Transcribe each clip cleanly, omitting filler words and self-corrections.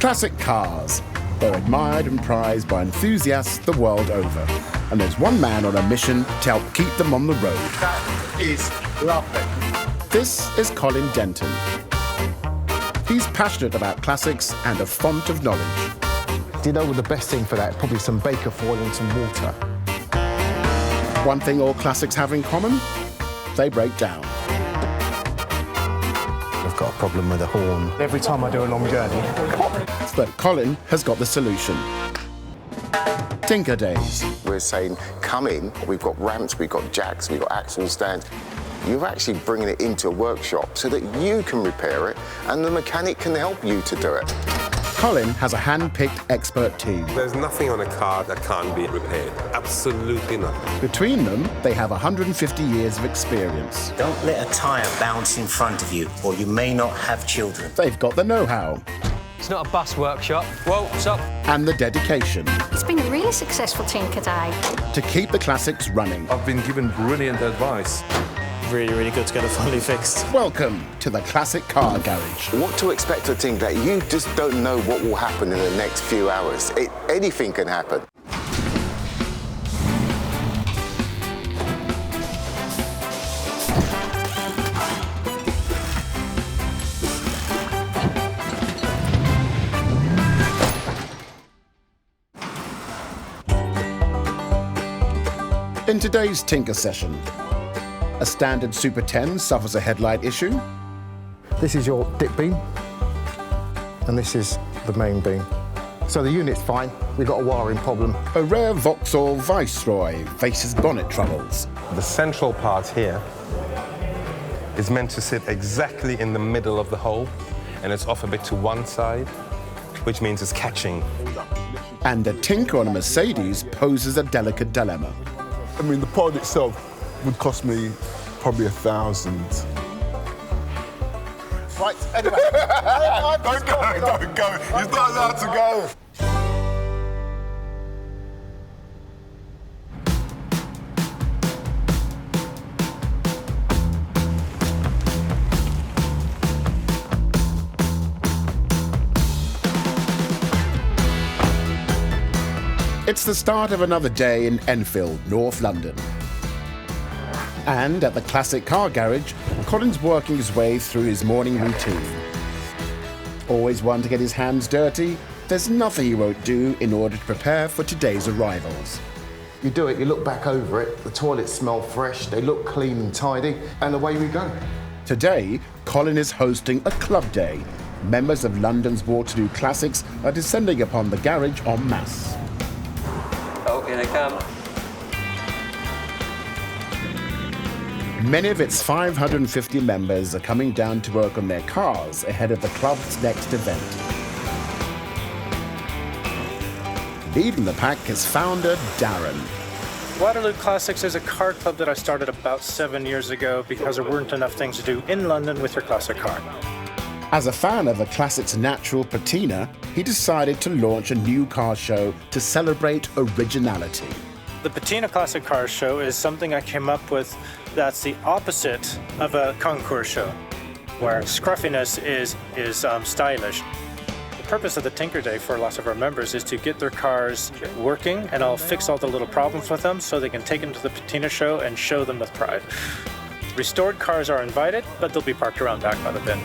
Classic cars. They're admired and prized by enthusiasts the world over. And there's one man on a mission to help keep them on the road. That is lovely. This is Colin Denton. He's passionate about classics and a font of knowledge. Do you know what the best thing for that? Probably some baker foil and some water. One thing all classics have in common, they break down. I've got a problem with a horn. Every time I do a long journey. But Colin has got the solution. Tinker Days. We're saying, come in, we've got ramps, we've got jacks, we've got axle stands. You're actually bringing it into a workshop so that you can repair it and the mechanic can help you to do it. Colin has a hand-picked expert team. There's nothing on a car that can't be repaired. Absolutely nothing. Between them, they have 150 years of experience. Don't let a tyre bounce in front of you, or you may not have children. They've got the know-how. It's not a bus workshop. Whoa, what's up? And the dedication. It's been a really successful Tinker Day. To keep the classics running. I've been given brilliant advice. Really, really good to get it fully fixed. Welcome to the Classic Car Garage. What to expect of Tinker Day? You just don't know what will happen in the next few hours. Anything can happen. In today's Tinker session, a standard Super 10 suffers a headlight issue. This is your dip beam, and this is the main beam. So the unit's fine. We've got a wiring problem. A rare Vauxhall Viceroy faces bonnet troubles. The central part here is meant to sit exactly in the middle of the hole, and it's off a bit to one side, which means it's catching. And a tinker on a Mercedes poses a delicate dilemma. I mean, the pod itself would cost me probably 1,000. Right, anyway. Don't go. You're not allowed to go. It's the start of another day in Enfield, North London. And at the Classic Car Garage, Colin's working his way through his morning routine. Always one to get his hands dirty, there's nothing he won't do in order to prepare for today's arrivals. You do it, you look back over it, the toilets smell fresh, they look clean and tidy, and away we go. Today, Colin is hosting a club day. Members of London's Waterloo Classics are descending upon the garage en masse. Oh, here they come. Many of its 550 members are coming down to work on their cars ahead of the club's next event. Leading the pack is founder Darren. Waterloo Classics is a car club that I started about 7 years ago because there weren't enough things to do in London with your classic car. As a fan of the classic's natural patina, he decided to launch a new car show to celebrate originality. The Patina Classic Car Show is something I came up with that's the opposite of a concours show, where scruffiness is stylish. The purpose of the Tinker Day for lots of our members is to get their cars working, and I'll fix all the little problems with them so they can take them to the Patina show and show them with pride. Restored cars are invited, but they'll be parked around back by the bin.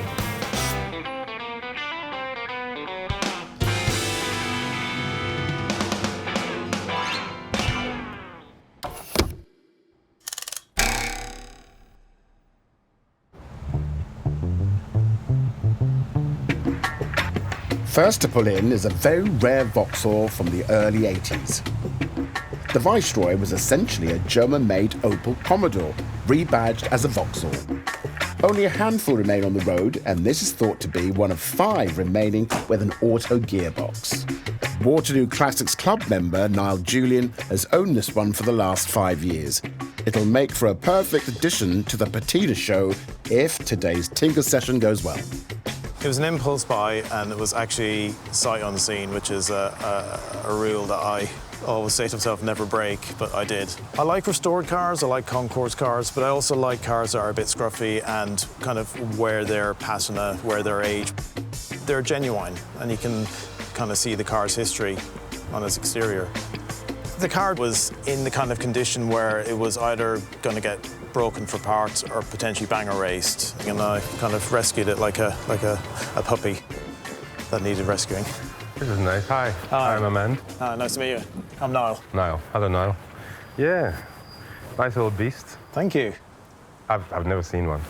First to pull in is a very rare Vauxhall from the early 80s. The Viceroy was essentially a German-made Opel Commodore, rebadged as a Vauxhall. Only a handful remain on the road, and this is thought to be one of 5 remaining with an auto gearbox. Waterloo Classics Club member Niall Julian has owned this one for the last 5 years. It'll make for a perfect addition to the Patina show if today's Tinker session goes well. It was an impulse buy, and it was actually sight unseen, which is a rule that I always say to myself, never break, but I did. I like restored cars, I like concours cars, but I also like cars that are a bit scruffy and kind of wear their patina, wear their age. they're genuine, and you can kind of see the car's history on its exterior. The car was in the kind of condition where it was either going to get broken for parts or potentially bang or raced, and I kind of rescued it like a puppy that needed rescuing. This is nice. Hi. Hi, I'm Amand. Nice to meet you. I'm Niall. Niall. Hello, Niall. Yeah. Nice old beast. Thank you. I've never seen one.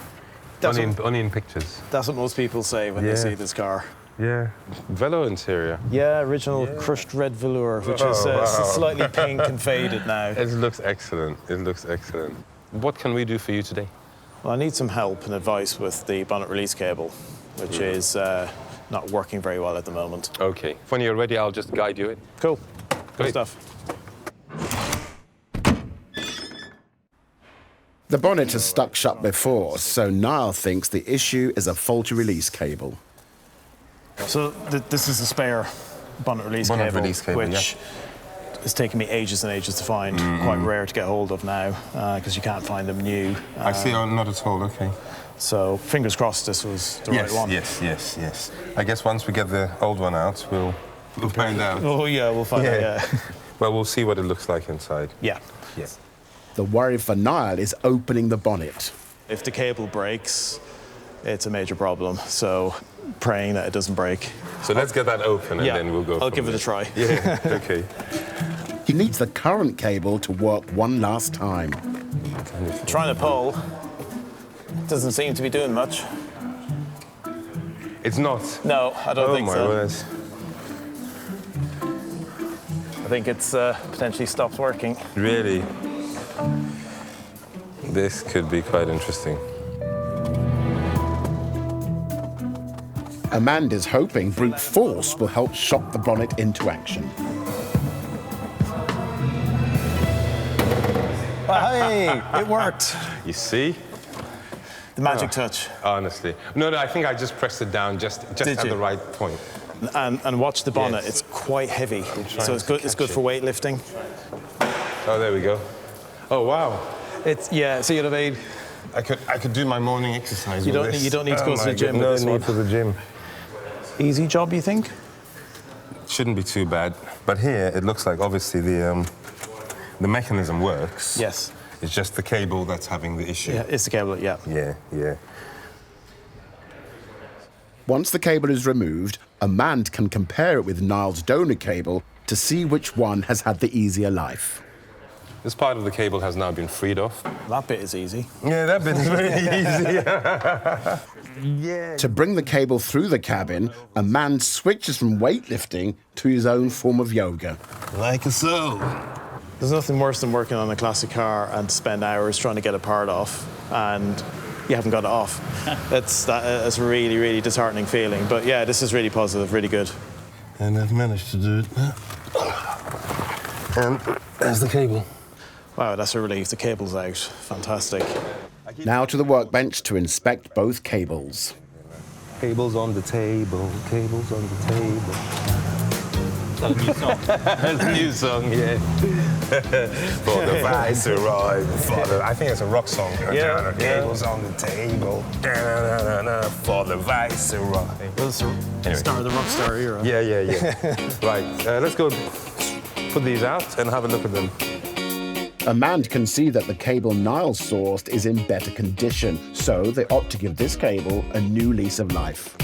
Only in pictures. That's what most people say when they see this car. Yeah. Velo interior. Yeah, original crushed red velour, which is slightly pink and faded now. It looks excellent. It looks excellent. What can we do for you today? Well, I need some help and advice with the bonnet release cable, which is not working very well at the moment. OK. When you're ready, I'll just guide you in. Cool. Good stuff. The bonnet has stuck shut before, so Niall thinks the issue is a faulty release cable. So this is a spare bonnet release cable, which is taking me ages and ages to find. Quite rare to get hold of now, because you can't find them new. I see. Oh, not at all. OK. So fingers crossed this was the right one. Yes. I guess once we get the old one out, we'll find out. Oh, yeah, we'll find out, yeah. Well, we'll see what it looks like inside. Yeah. The worry for Niall is opening the bonnet. If the cable breaks, it's a major problem, so praying that it doesn't break. So let's get that open and then we'll go. I'll give it a try. Yeah, OK. He needs the current cable to work one last time. Trying to pull. Doesn't seem to be doing much. It's not? No, I don't think so. Oh, my words. I think it's potentially stopped working. Really? This could be quite interesting. Amanda's hoping brute force will help shock the bonnet into action. Hey, it worked. You see? The magic touch. Honestly. No, I think I just pressed it down just at the right point. And watch the bonnet, it's quite heavy. So it's good for weightlifting. Oh, there we go. Oh, wow. So you know what I mean? I could do my morning exercise You with this. don't need to go to the gym with No this need one. for the gym. Easy job, you think? Shouldn't be too bad. But here, it looks like obviously the mechanism works. Yes. It's just the cable that's having the issue. Yeah, it's the cable, yeah. Yeah. Once the cable is removed, Amand can compare it with Niall's donor cable to see which one has had the easier life. This part of the cable has now been freed off. That bit is easy. Yeah, that bit is very easy. To bring the cable through the cabin, Amand switches from weightlifting to his own form of yoga. Like so. There's nothing worse than working on a classic car and spend hours trying to get a part off, and you haven't got it off. That's a really, really disheartening feeling. But yeah, this is really positive, really good. And I've managed to do it. And there's the cable. Wow, that's a relief. The cable's out. Fantastic. Now to the workbench to inspect both cables. Cables on the table, cables on the table. Is that a new song? That's a new song, yeah. For the Viceroy. I think it's a rock song. Yeah. Cables on the table. For the Viceroy. Anyway. Start of the rock star era. Yeah. Right, let's go put these out and have a look at them. Amand can see that the cable Niall sourced is in better condition, so they opt to give this cable a new lease of life.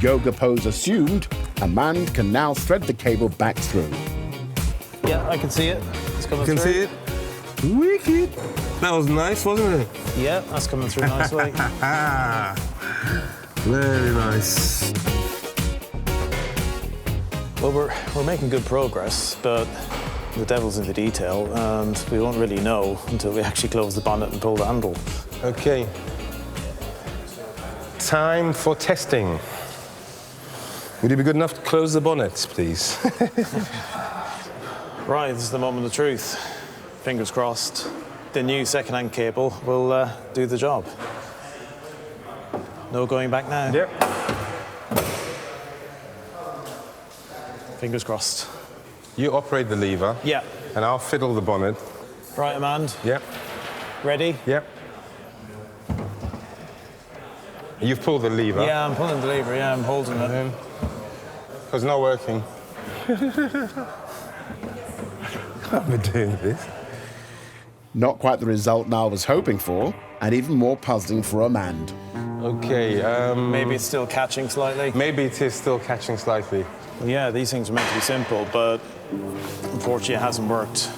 Yoga pose assumed, Amand can now thread the cable back through. Yeah, I can see it. It's coming You can through. see it? Wicked. That was nice, wasn't it? Yeah, that's coming through nicely. Very nice. Well, we're making good progress, but the devil's in the detail, and we won't really know until we actually close the bonnet and pull the handle. Okay. Time for testing. Would you be good enough to close the bonnet, please? Right, this is the moment of truth. Fingers crossed. The new second-hand cable will do the job. No going back now. Yep. Fingers crossed. You operate the lever. Yeah. And I'll fiddle the bonnet. Right, Amand. Yep. Ready? Yep. You've pulled the lever. Yeah, I'm pulling the lever, yeah, I'm holding it. It's not working. Can't be doing this. Not quite the result Niall was hoping for, and even more puzzling for Amand. Okay, Maybe it's still catching slightly. maybe it is still catching slightly. Well, yeah, these things are meant to be simple, but unfortunately it hasn't worked.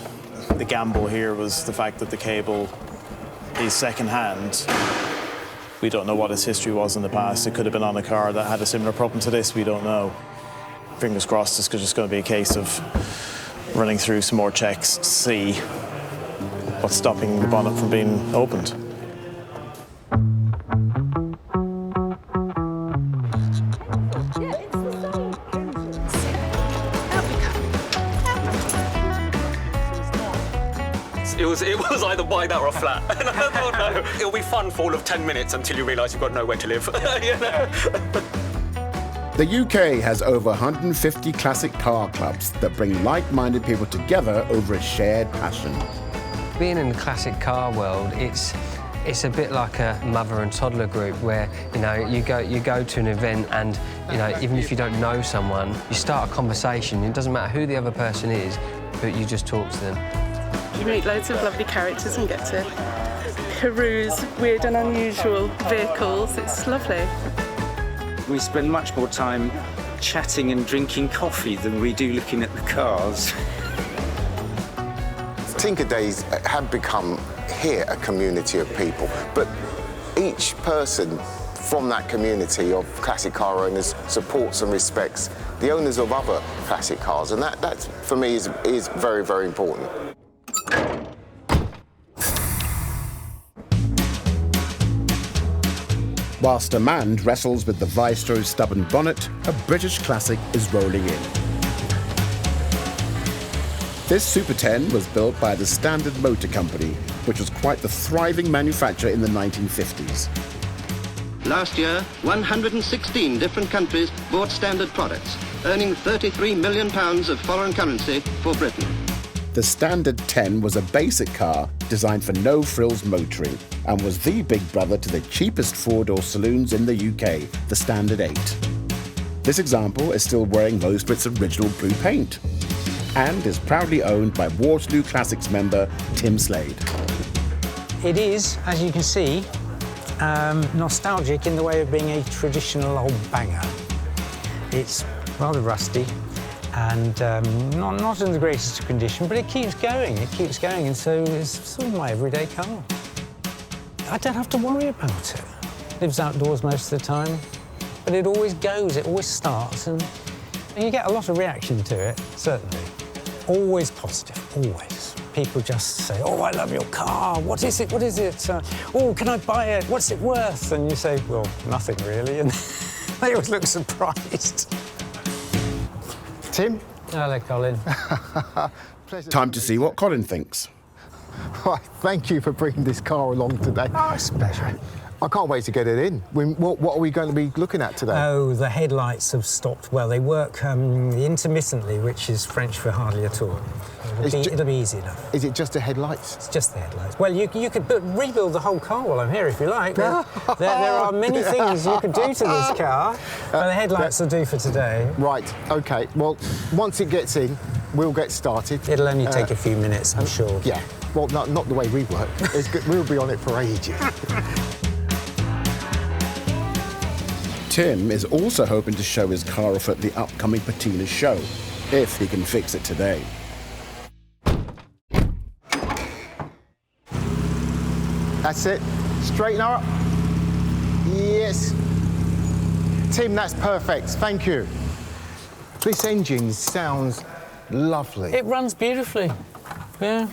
The gamble here was the fact that the cable is second-hand. We don't know what its history was in the past. It could have been on a car that had a similar problem to this, we don't know. Fingers crossed it's just going to be a case of running through some more checks to see what's stopping the bonnet from being opened. It was either buy that or a flat. And I thought, no, it'll be fun for all of 10 minutes until you realise you've got nowhere to live. You know? The UK has over 150 classic car clubs that bring like-minded people together over a shared passion. Being in the classic car world, it's a bit like a mother and toddler group where, you know, you go to an event and, you know, even if you don't know someone, you start a conversation. It doesn't matter who the other person is, but you just talk to them. You meet loads of lovely characters and get to peruse weird and unusual vehicles. It's lovely. We spend much more time chatting and drinking coffee than we do looking at the cars. Tinker Days have become here a community of people, but each person from that community of classic car owners supports and respects the owners of other classic cars, and that for me is very, very important. Whilst Amand wrestles with the Viceroy's stubborn bonnet, a British classic is rolling in. This Super 10 was built by the Standard Motor Company, which was quite the thriving manufacturer in the 1950s. Last year, 116 different countries bought Standard products, earning £33 million of foreign currency for Britain. The Standard 10 was a basic car designed for no-frills motoring and was the big brother to the cheapest four-door saloons in the UK, the Standard 8. This example is still wearing most of its original blue paint and is proudly owned by Waterloo Classics member Tim Slade. It is, as you can see, nostalgic in the way of being a traditional old banger. It's rather rusty and not in the greatest of condition, but it keeps going, and so it's sort of my everyday car. I don't have to worry about it. Lives outdoors most of the time, but it always goes, it always starts, and you get a lot of reaction to it, certainly. Always positive, always. People just say, oh, I love your car, what is it, oh, can I buy it, what's it worth? And you say, well, nothing really, and they always look surprised. Tim? Hello, Colin. Time to see what Colin thinks. Right, thank you for bringing this car along today. Oh, it's a pleasure. I can't wait to get it in. What are we going to be looking at today? Oh, the headlights have stopped. Well, they work intermittently, which is French for hardly at all. It'll be easy enough. Is it just the headlights? It's just the headlights. Well, you could rebuild the whole car while I'm here if you like. There are many things you could do to this car, but the headlights will do for today. Right, OK. Well, once it gets in, we'll get started. It'll only take a few minutes, I'm sure. Yeah. Well, not the way we work. We'll be on it for ages. Tim is also hoping to show his car off at the upcoming Patina show, if he can fix it today. That's it. Straighten her up. Yes. Tim, that's perfect. Thank you. This engine sounds lovely. It runs beautifully. Yeah.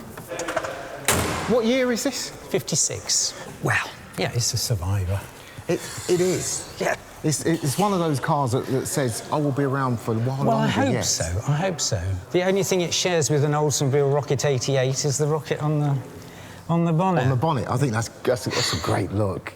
What year is this? 56. Well, yeah, it's a survivor. It is. Yeah. It's one of those cars that says, I will be around for a while longer. Well, I hope so. I hope so. The only thing it shares with an Oldsmobile Rocket 88 is the rocket on the bonnet. On the bonnet. I think that's a great look.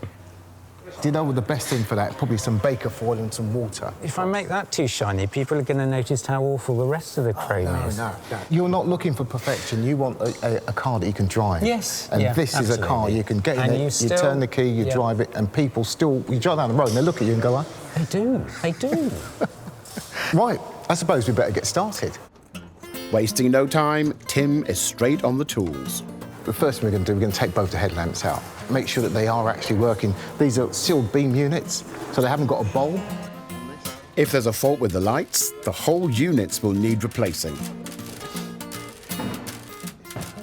Do you know what the best thing for that? Probably some baker foil and some water. If I make that too shiny, people are going to notice how awful the rest of the chrome is. No. You're not looking for perfection. You want a car that you can drive. Yes. And yeah, this absolutely. is a car you can get in it, you turn the key, you drive it, and people still... You drive down the road and they look at you and go, They do. Right, I suppose we better get started. Wasting no time, Tim is straight on the tools. The first thing we're going to do, we're going to take both the headlamps out. Make sure that they are actually working. These are sealed beam units, so they haven't got a bulb. If there's a fault with the lights, the whole units will need replacing.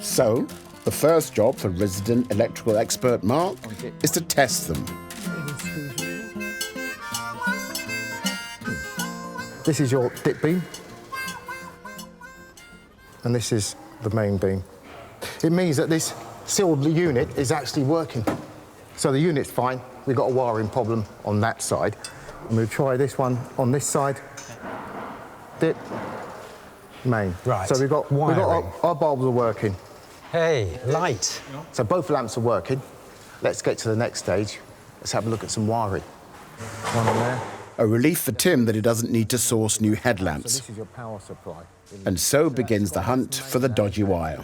So, the first job for resident electrical expert Mark is to test them. This is your dip beam, and this is the main beam. It means that this sealed unit is actually working. So the unit's fine. We've got a wiring problem on that side. And we'll try this one on this side. Dip, main. Right. So we've got our bulbs are working. Hey, light. So both lamps are working. Let's get to the next stage. Let's have a look at some wiring. One on there. A relief for Tim that he doesn't need to source new headlamps. So this is your power supply. And so begins the hunt for the dodgy wire.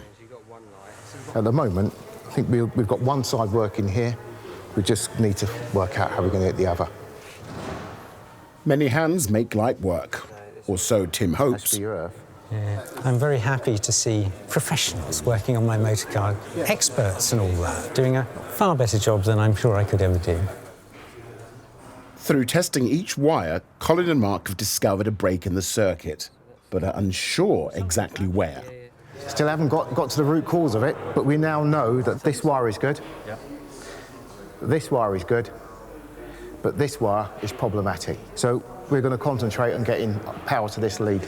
At the moment, I think we've got one side working here. We just need to work out how we're going to hit the other. Many hands make light work, or so Tim hopes. Yeah. I'm very happy to see professionals working on my motor car, experts and all that, doing a far better job than I'm sure I could ever do. Through testing each wire, Colin and Mark have discovered a break in the circuit, but are unsure exactly where. Still haven't got to the root cause of it, but we now know that this wire is good. Yeah. This wire is good, but this wire is problematic. So we're going to concentrate on getting power to this lead.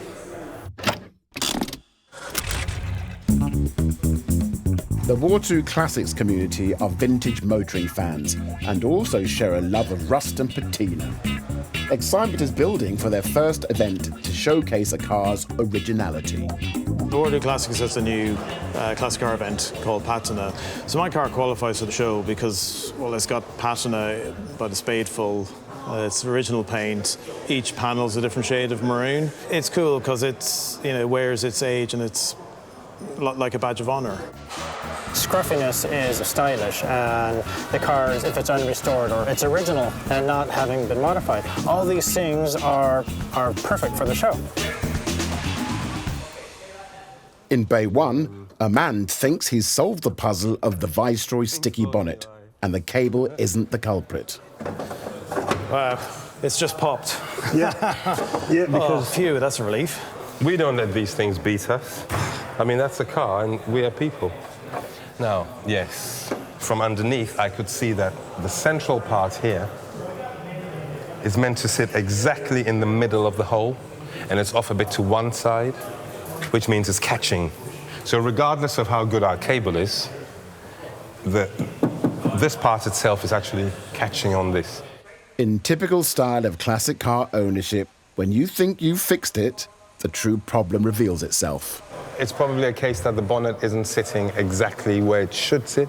The Vauxhall Classics community are vintage motoring fans and also share a love of rust and patina. Excitement is building for their first event to showcase a car's originality. Vauxhall Classics has a new classic car event called Patina. So my car qualifies for the show because, well, it's got patina by the spadeful. It's original paint. Each panel's a different shade of maroon. It's cool because it's, wears its age and it's like a badge of honor. Scruffiness is stylish, and the cars, if it's unrestored or it's original and not having been modified, all these things are perfect for the show. In Bay 1, a man thinks he's solved the puzzle of the Viceroy sticky bonnet, and the cable isn't the culprit. Wow, it's just popped. Yeah. Because phew, that's a relief. We don't let these things beat us. I mean, that's a car, and we are people. Now, yes, from underneath, I could see that the central part here is meant to sit exactly in the middle of the hole, and it's off a bit to one side, which means it's catching. So regardless of how good our cable is, this part itself is actually catching on this. In typical style of classic car ownership, when you think you've fixed it, the true problem reveals itself. It's probably a case that the bonnet isn't sitting exactly where it should sit.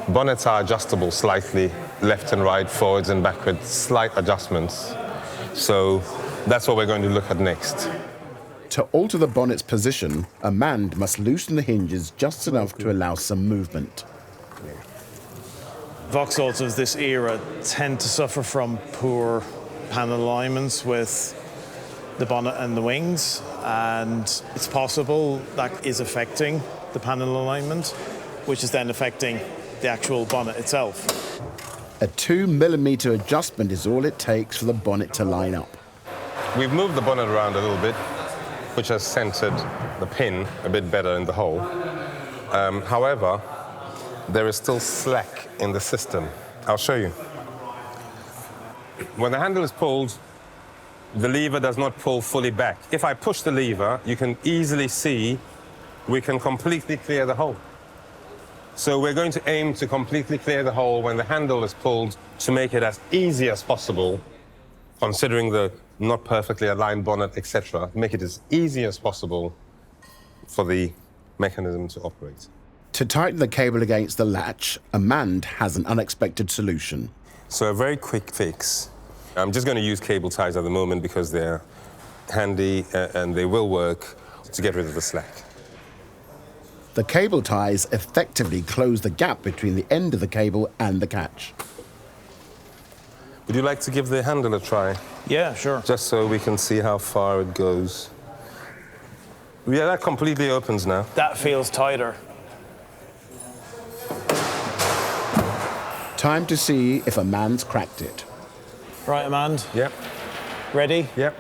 Bonnets are adjustable slightly, left and right, forwards and backwards, slight adjustments. So that's what we're going to look at next. To alter the bonnet's position, a man must loosen the hinges just enough to allow some movement. Vauxhalls of this era tend to suffer from poor panel alignments with the bonnet and the wings, and it's possible that is affecting the panel alignment, which is then affecting the actual bonnet itself. A 2mm adjustment is all it takes for the bonnet to line up. We've moved the bonnet around a little bit, which has centered the pin a bit better in the hole. However, there is still slack in the system. I'll show you. When the handle is pulled, the lever does not pull fully back. If I push the lever, you can easily see we can completely clear the hole. So we're going to aim to completely clear the hole when the handle is pulled to make it as easy as possible, considering the not perfectly aligned bonnet, etc. Make it as easy as possible for the mechanism to operate. To tighten the cable against the latch, Amand has an unexpected solution. So a very quick fix. I'm just going to use cable ties at the moment because they're handy and they will work to get rid of the slack. The cable ties effectively close the gap between the end of the cable and the catch. Would you like to give the handle a try? Yeah, sure. Just so we can see how far it goes. Yeah, that completely opens now. That feels tighter. Time to see if a man's cracked it. Right, Amand? Yep. Ready? Yep.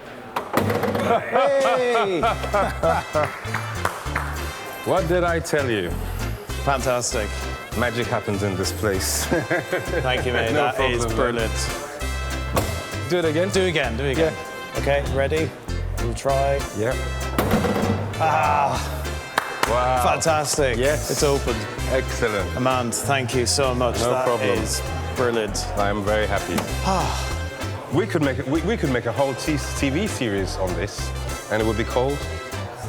Hey! What did I tell you? Fantastic. Magic happens in this place. Thank you, mate. No That is problem, brilliant. Do it again? Do it again, do it again. Yeah. Okay, ready? We'll try. Yep. Ah! Wow. Fantastic. Yes. It's opened. Excellent. Amand, thank you so much. No problem. That is brilliant. I am very happy. we could make a whole TV series on this, and it would be called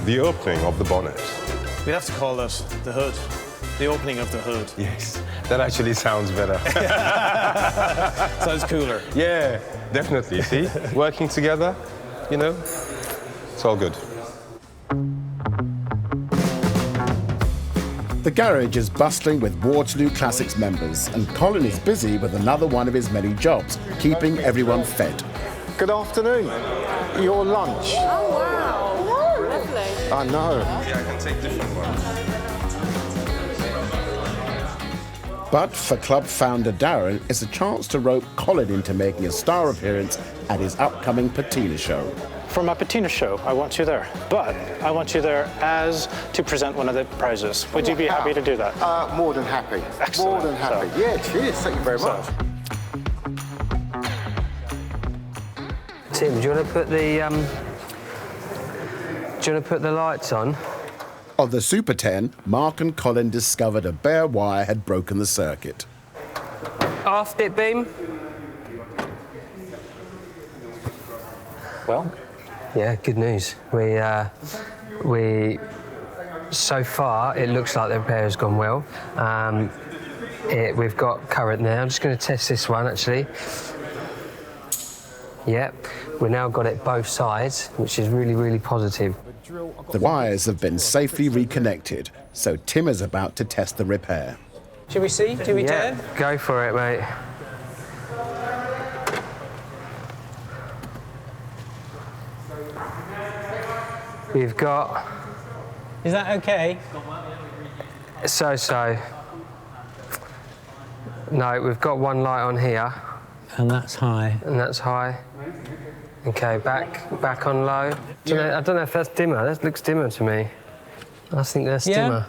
The Opening of the Bonnet. We'd have to call it the hood. The opening of the hood. Yes, that actually sounds better. Sounds cooler. Yeah, definitely. See, working together, you know, it's all good. The garage is bustling with Waterloo Classics members, and Colin is busy with another one of his many jobs, keeping everyone fed. Good afternoon. Your lunch. Oh, wow. Lovely. I know. Yeah, I can take different ones. But for club founder Darren, it's a chance to rope Colin into making a star appearance at his upcoming Patina show. For my Patina show, I want you there. But I want you there as to present one of the prizes. Would you be happy to do that? More than happy. Excellent. More than happy. So, yeah, cheers. Thank you very much. Tim, do you want to put the lights on? On the Super 10, Mark and Colin discovered a bare wire had broken the circuit. Off it beam. Well? Yeah, good news. So far, it looks like the repair has gone well. We've got current now. I'm just going to test this one, actually. Yep, we've now got it both sides, which is really, really positive. The wires have been safely reconnected, so Tim is about to test the repair. Shall we see? Do we turn? Go for it, mate. We've got... Is that okay? So. No, we've got one light on here. And that's high. And that's high. Okay, back on low. I don't know if that's dimmer. That looks dimmer to me. I think that's dimmer.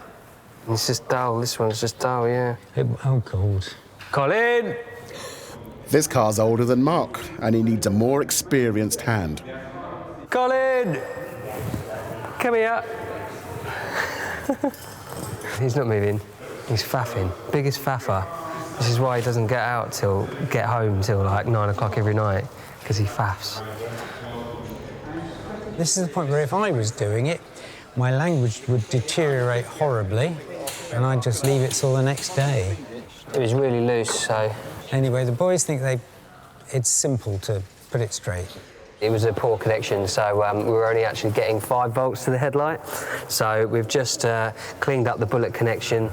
It's just dull. This one's just dull, yeah. Oh, God. Colin! This car's older than Mark, and he needs a more experienced hand. Colin! Come here. He's not moving. He's faffing. Biggest faffer. This is why he doesn't get home till like 9 o'clock every night, because he faffs. This is the point where if I was doing it, my language would deteriorate horribly, and I'd just leave it till the next day. It was really loose, so... Anyway, the boys think it's simple to put it straight. It was a poor connection, so we were only actually getting 5 volts to the headlight. So we've just cleaned up the bullet connection,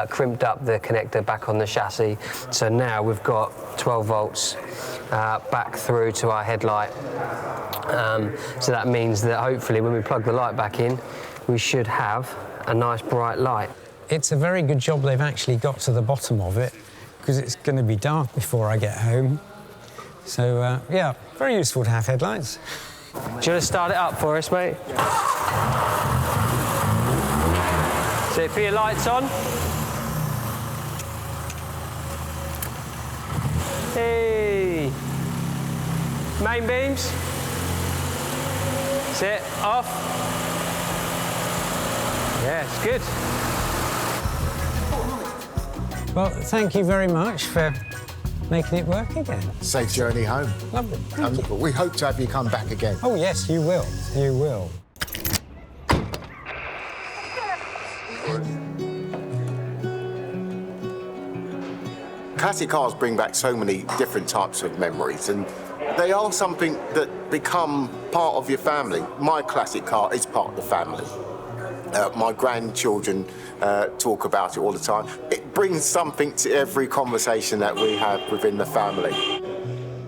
crimped up the connector back on the chassis. So now we've got 12 volts back through to our headlight. So that means that hopefully when we plug the light back in, we should have a nice bright light. It's a very good job they've actually got to the bottom of it, because it's going to be dark before I get home. So, yeah, very useful to have headlights. Do you want to start it up for us, mate? So put your lights on. Hey! Main beams. Sit off. Yeah, it's good. Well, thank you very much for making it work again. Safe journey home. Lovely. We hope to have you come back again. Oh, yes, you will. You will. Classic cars bring back so many different types of memories, and they are something that become part of your family. My classic car is part of the family. My grandchildren talk about it all the time. It brings something to every conversation that we have within the family.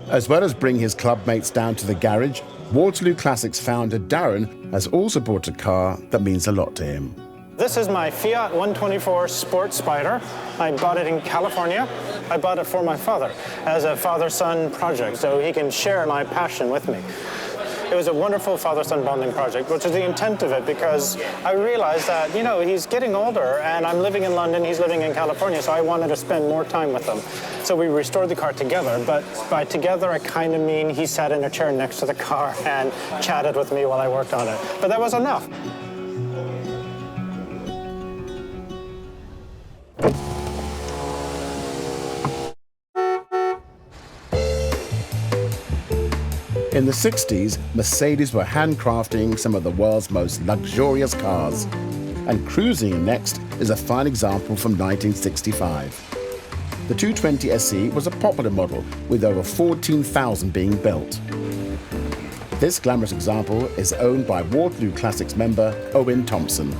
As well as bring his club mates down to the garage, Waterloo Classics founder Darren has also bought a car that means a lot to him. This is my Fiat 124 Sport Spider. I bought it in California. I bought it for my father as a father-son project, so he can share my passion with me. It was a wonderful father-son bonding project, which is the intent of it, because I realized that, you know, he's getting older and I'm living in London, he's living in California, so I wanted to spend more time with him. So we restored the car together, but by together I kind of mean he sat in a chair next to the car and chatted with me while I worked on it. But that was enough. In the 60s, Mercedes were handcrafting some of the world's most luxurious cars. And cruising next is a fine example from 1965. The 220 SE was a popular model with over 14,000 being built. This glamorous example is owned by Waterloo Classics member Owen Thompson.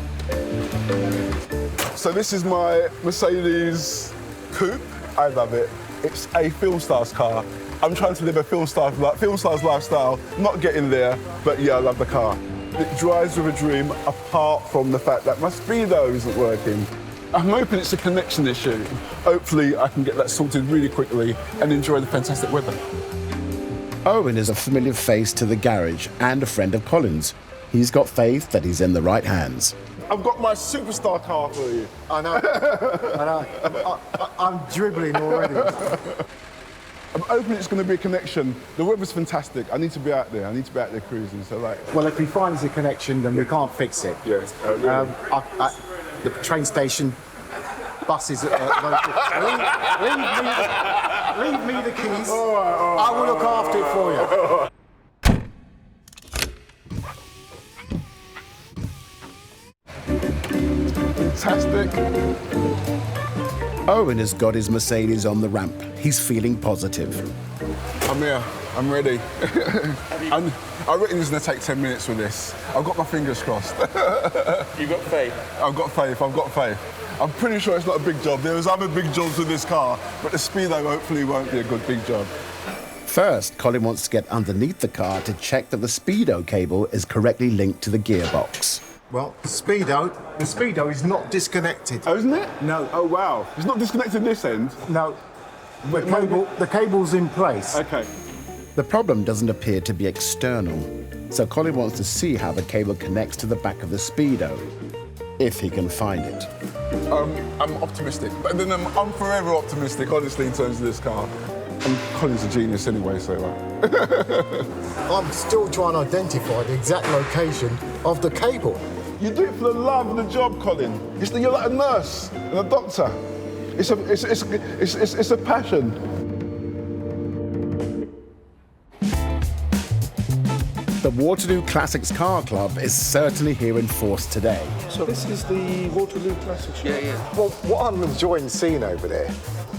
So this is my Mercedes Coupe. I love it. It's a film stars car. I'm trying to live a film stars lifestyle, not getting there, but yeah, I love the car. It drives with a dream, apart from the fact that my Speedo isn't working. I'm hoping it's a connection issue. Hopefully I can get that sorted really quickly and enjoy the fantastic weather. Owen is a familiar face to the garage and a friend of Colin's. He's got faith that he's in the right hands. I've got my superstar car for you. I know, I know. I'm dribbling already. I'm hoping it's going to be a connection. The weather's fantastic. I need to be out there. I need to be out there cruising. So like. Well, if we find it's a connection, then we can't fix it. Yes. The train station, buses. Leave me the keys. All right. I will look after it for you. Fantastic. Owen has got his Mercedes on the ramp. He's feeling positive. I'm here. I'm ready. I reckon it's going to take 10 minutes with this. I've got my fingers crossed. You've got faith? I've got faith. I'm pretty sure it's not a big job. There's other big jobs with this car, but the Speedo hopefully won't be a good big job. First, Colin wants to get underneath the car to check that the Speedo cable is correctly linked to the gearbox. Well, the Speedo is not disconnected. Oh, isn't it? No. Oh, wow. It's not disconnected this end? No. The cable's in place. Okay. The problem doesn't appear to be external, so Colin wants to see how the cable connects to the back of the Speedo, if he can find it. I'm optimistic, but then I'm forever optimistic, honestly, in terms of this car. And Colin's a genius anyway, so I'm still trying to identify the exact location of the cable. You do it for the love of the job, Colin. You're like a nurse and a doctor. It's a passion. The Waterloo Classics Car Club is certainly here in force today. So this is the Waterloo Classics? Yeah. Well, what I'm enjoying seeing over there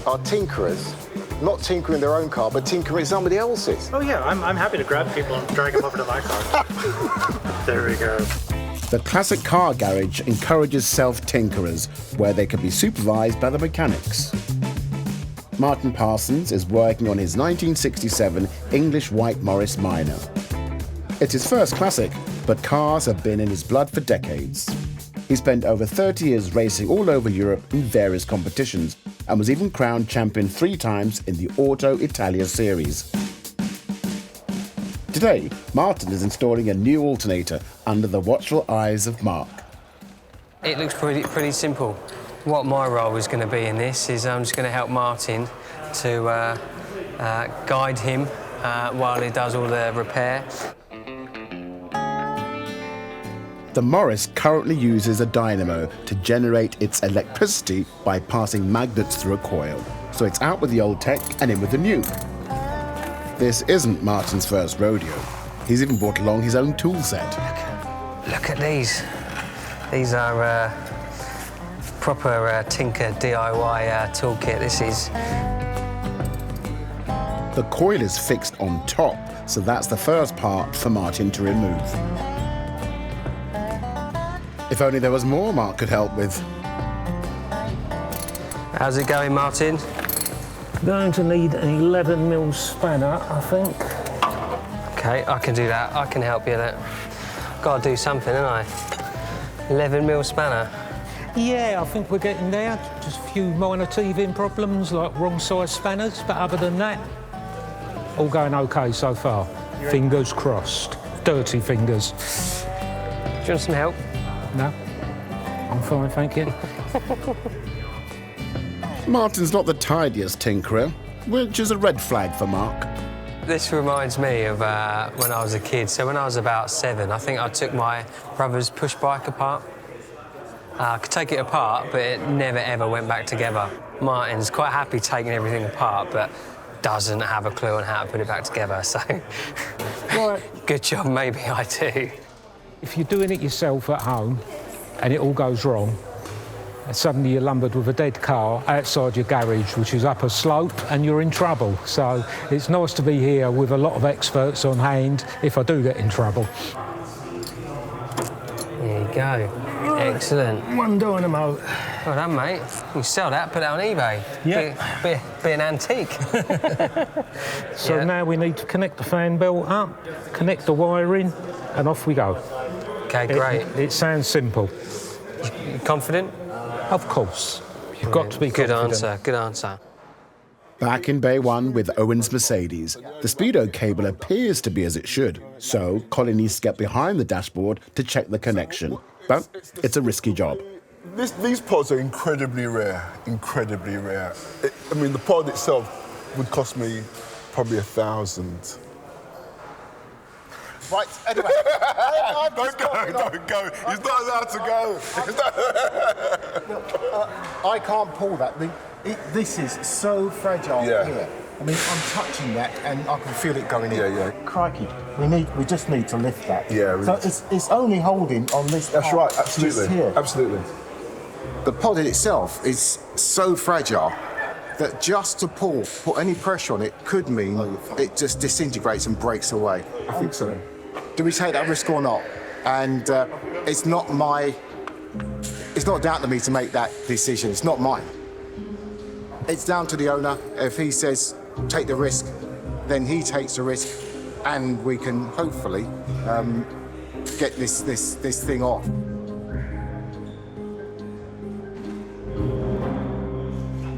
are tinkerers, not tinkering their own car, but tinkering somebody else's. Oh yeah, I'm happy to grab people and drag them over to my car. There we go. The Classic Car Garage encourages self-tinkerers, where they can be supervised by the mechanics. Martin Parsons is working on his 1967 English White Morris Minor. It's his first classic, but cars have been in his blood for decades. He spent over 30 years racing all over Europe in various competitions and was even crowned champion 3 times in the Auto Italia series. Today, Martin is installing a new alternator under the watchful eyes of Mark. It looks pretty simple. What my role is going to be in this is I'm just going to help Martin to guide him while he does all the repair. The Morris currently uses a dynamo to generate its electricity by passing magnets through a coil. So it's out with the old tech and in with the new. This isn't Martin's first rodeo. He's even brought along his own tool set. Look at these. These are proper Tinker DIY toolkit. This is The coil is fixed on top, so that's the first part for Martin to remove. If only there was more Mark could help with. How's it going, Martin? Going to need an 11mm spanner, I think. Okay, I can do that. I can help you there. Got to do something, haven't I? 11mm spanner. Yeah, I think we're getting there. Just a few minor teething problems, like wrong size spanners, but other than that, all going okay so far. Fingers crossed. Dirty fingers. Do you want some help? No, I'm fine, thank you. Martin's not the tidiest tinkerer, which is a red flag for Mark. This reminds me of when I was a kid. So when I was about 7, I think I took my brother's push bike apart. I could take it apart, but it never ever went back together. Martin's quite happy taking everything apart, but doesn't have a clue on how to put it back together, so... Right. Good job, maybe I do. If you're doing it yourself at home and it all goes wrong, and suddenly you're lumbered with a dead car outside your garage, which is up a slope, and you're in trouble. So it's nice to be here with a lot of experts on hand if I do get in trouble. There you go. Excellent. One dynamo. Well done, mate. You can sell that, put it on eBay. Yeah. Be an antique. So now we need to connect the fan belt up, connect the wiring, and off we go. OK, great. It sounds simple. You confident? Of course. You've got to be good confident. Answer, good answer. Back in Bay 1 with Owen's Mercedes, the Speedo cable appears to be as it should, so Colin needs to get behind the dashboard to check the connection. But it's a risky job. These pods are incredibly rare, incredibly rare. I mean, the pod itself would cost me probably 1,000. Right, anyway. Don't go. He's not allowed to go. I can't pull that. This is so fragile here. I mean, I'm touching that and I can feel it going in. Yeah. Crikey, we just need to lift that. Yeah. So it's only holding on this part. That's right, absolutely. Just here. Absolutely. The pod in itself is so fragile that just to put any pressure on it could mean it just disintegrates and breaks away. I think so. Do we take that risk or not? And it's not down to me to make that decision. It's not mine. It's down to the owner. If he says take the risk, then he takes the risk, and we can hopefully get this thing off.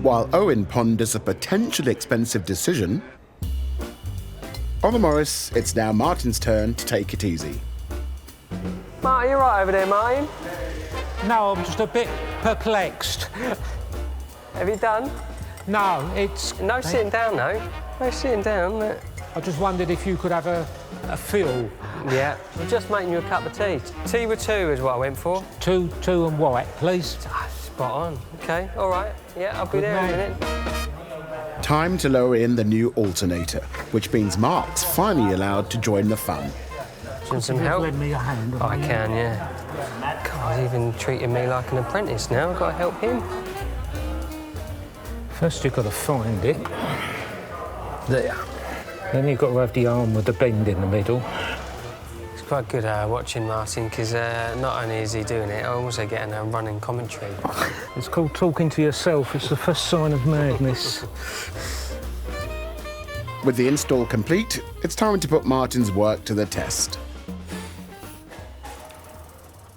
While Owen ponders a potentially expensive decision, on the Morris, it's now Martin's turn to take it easy. Martin, you right over there, Martin? No, I'm just a bit perplexed. Have you done? No, it's... No sitting down, though. No sitting down. I just wondered if you could have a fill. Yeah, I'm just making you a cup of tea. Tea with 2 is what I went for. 2 and white, please. Spot on. OK, all right. Yeah, I'll be there in a minute. Time to lower in the new alternator, which means Mark's finally allowed to join the fun. Do you want some help? Lend me a hand. I can, yeah. God, he's even treating me like an apprentice now. I've got to help him. First you've got to find it. There. Then you've got to have the arm with the bend in the middle. It's quite good watching Martin, because not only is he doing it, I'm also getting a running commentary. It's called talking to yourself. It's the first sign of madness. With the install complete, it's time to put Martin's work to the test.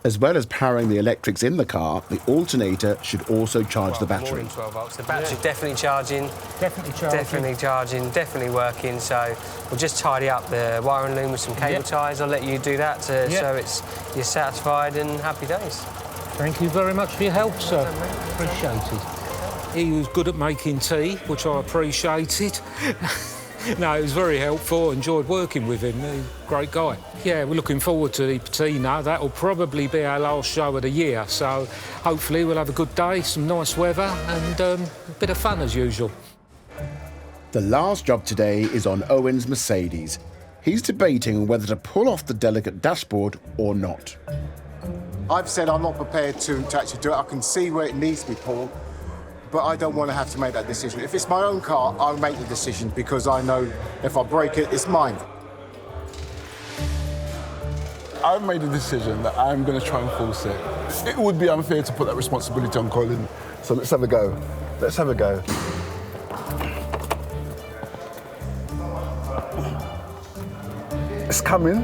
As well as powering the electrics in the car, the alternator should also charge the battery. More than 12 volts. The battery's definitely charging. Definitely charging. Definitely charging, definitely working. So we'll just tidy up the wire and loom with some cable ties. I'll let you do that so you're satisfied and happy days. Thank you very much for your help, sir. Appreciated. He was good at making tea, which I appreciated. No, it was very helpful. Enjoyed working with him. He's a great guy. Yeah, we're looking forward to the Patina. That'll probably be our last show of the year, so hopefully we'll have a good day, some nice weather, and a bit of fun as usual. The last job today is on Owen's Mercedes. He's debating whether to pull off the delicate dashboard or not. I've said I'm not prepared to actually do it. I can see where it needs to be pulled, but I don't want to have to make that decision. If it's my own car, I'll make the decision because I know if I break it, it's mine. I've made a decision that I'm going to try and force it. It would be unfair to put that responsibility on Colin. So let's have a go. Let's have a go. It's coming.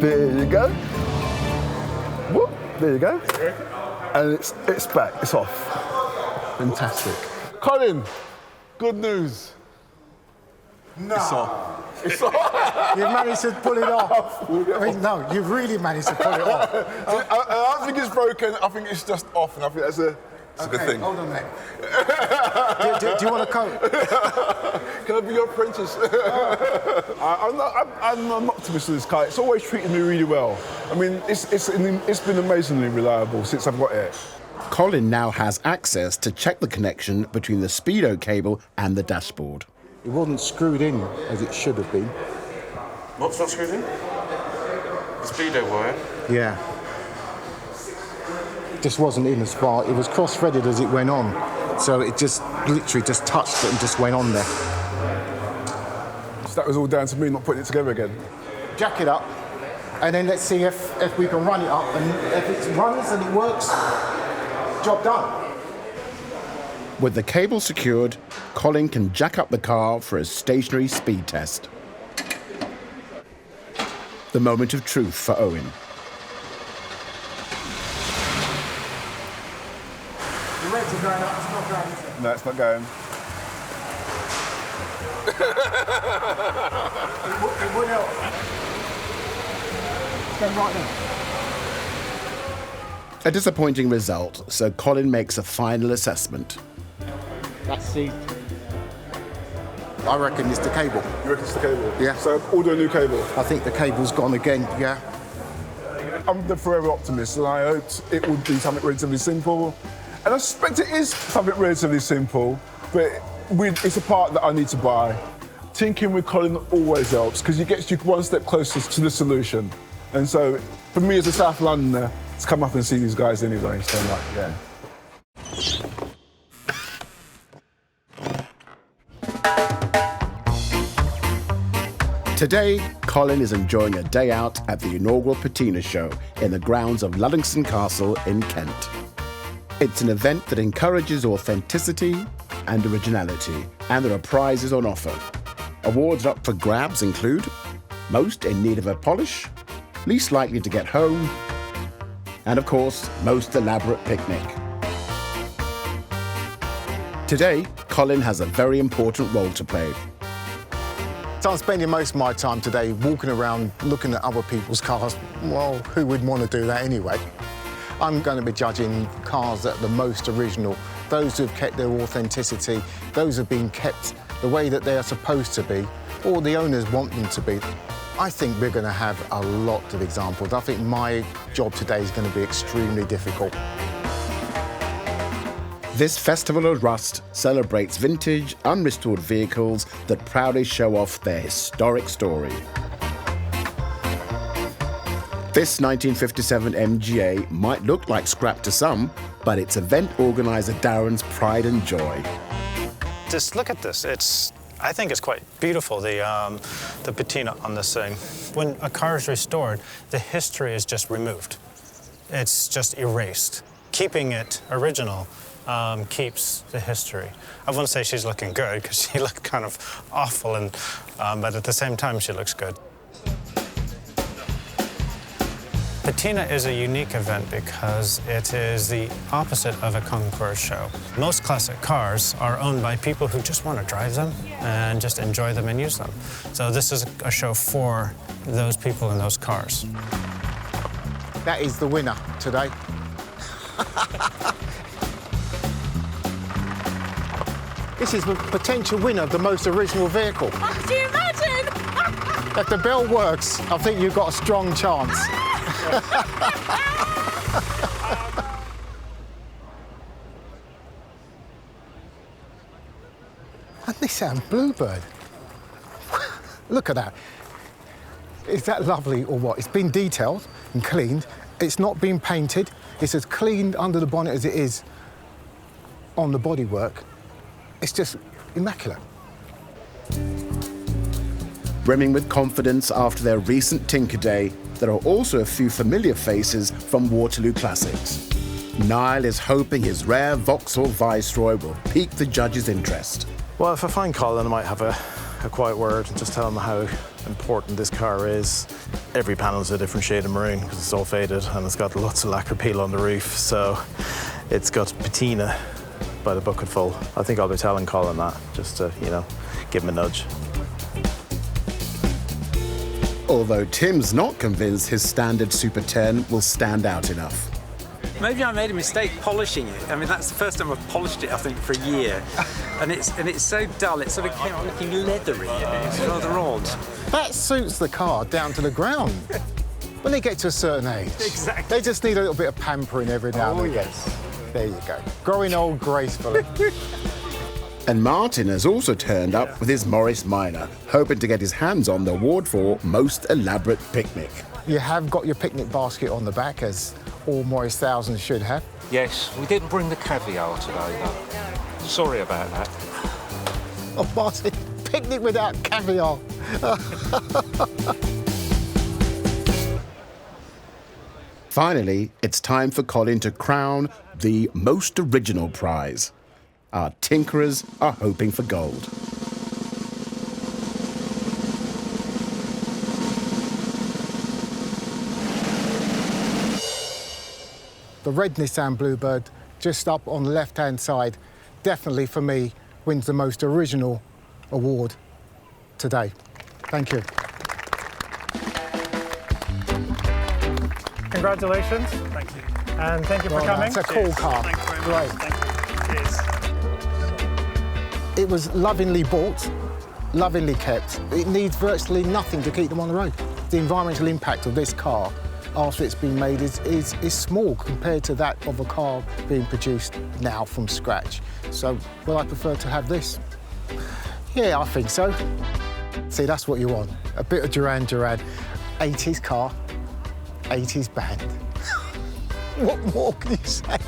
There you go. Whoop, there you go. And it's back, it's off. Fantastic. Colin, good news. No. It's off. It's off. You've managed to pull it off. I mean, no, you've really managed to pull it off. I don't think it's broken, I think it's just off, and I think that's a good thing. Hold on, mate. do you want a coat? Can I be your apprentice? I'm an optimist in this car. It's always treated me really well. I mean, it's been amazingly reliable since I've got it. Colin now has access to check the connection between the Speedo cable and the dashboard. It wasn't screwed in as it should have been. What's not screwed in? The Speedo wire? Yeah. Just wasn't in as far. It was cross-threaded as it went on. So it just literally just touched it and just went on there. So that was all down to me not putting it together again. Jack it up, and then let's see if we can run it up. And if it runs and it works, job done. With the cable secured, Colin can jack up the car for a stationary speed test. The moment of truth for Owen. The reds are going up, it's not going, is it? No, it's not going. It would help. It's going right now. A disappointing result, so Colin makes a final assessment. That's the... I reckon it's the cable. You reckon it's the cable? Yeah. So order a new cable? I think the cable's gone again, yeah. I'm the forever optimist, and I hoped it would be something relatively simple. And I suspect it is something relatively simple, but it's a part that I need to buy. Tinkering with Colin always helps, because it gets you one step closer to the solution. And so, for me as a South Londoner, to come up and see these guys anyway, so I'm like, yeah. Today, Colin is enjoying a day out at the inaugural Patina show in the grounds of Ludington Castle in Kent. It's an event that encourages authenticity and originality, and there are prizes on offer. Awards up for grabs include most in need of a polish, least likely to get home, and of course, most elaborate picnic. Today, Colin has a very important role to play. So I'm spending most of my time today walking around looking at other people's cars. Well, who would want to do that anyway? I'm going to be judging cars that are the most original, those who have kept their authenticity, those who have been kept the way that they are supposed to be, or the owners want them to be. I think we're going to have a lot of examples. I think my job today is going to be extremely difficult. This Festival of Rust celebrates vintage, unrestored vehicles that proudly show off their historic story. This 1957 MGA might look like scrap to some, but it's event organizer Darren's pride and joy. Just look at this. I think it's quite beautiful, the patina on this thing. When a car is restored, the history is just removed. It's just erased. Keeping it original keeps the history. I wouldn't say she's looking good, because she looked kind of awful, but at the same time, she looks good. Patina is a unique event because it is the opposite of a concours show. Most classic cars are owned by people who just want to drive them and just enjoy them and use them. So this is a show for those people in those cars. That is the winner today. This is the potential winner of the most original vehicle. Can you imagine? If the bell works, I think you've got a strong chance. And Nissan Bluebird. Look at that. Is that lovely or what? It's been detailed and cleaned. It's not been painted. It's as clean under the bonnet as it is on the bodywork. It's just immaculate. Brimming with confidence after their recent Tinker Day, there are also a few familiar faces from Waterloo Classics. Niall is hoping his rare Vauxhall Viceroy will pique the judges' interest. Well, if I find Colin, I might have a quiet word and just tell him how important this car is. Every panel's a different shade of maroon because it's all faded and it's got lots of lacquer peel on the roof, so it's got patina by the bucketful. I think I'll be telling Colin that, just to, you know, give him a nudge. Although Tim's not convinced his standard Super 10 will stand out enough. Maybe I made a mistake polishing it. I mean, that's the first time I've polished it, I think, for a year. And it's so dull, it sort of came out looking leathery. It's rather odd. That suits the car down to the ground. When they get to a certain age, exactly. They just need a little bit of pampering every now and again. Yes. There you go. Growing old gracefully. And Martin has also turned up with his Morris Minor, hoping to get his hands on the award for most elaborate picnic. You have got your picnic basket on the back, as all Morris thousands should have. Yes, we didn't bring the caviar today, though. Sorry about that. Oh, Martin, picnic without caviar. Finally, it's time for Colin to crown the most original prize. Our tinkerers are hoping for gold. The red Nissan Bluebird, just up on the left-hand side, definitely for me wins the most original award today. Thank you. Congratulations. Thank you. And thank you for coming. It's a cool car. Thank you very much. Great. Thank you. Cheers. It was lovingly bought, lovingly kept. It needs virtually nothing to keep them on the road. The environmental impact of this car after it's been made is small compared to that of a car being produced now from scratch. So, will I prefer to have this? Yeah, I think so. See, that's what you want. A bit of Duran Duran. 80s car, 80s band. What more can you say?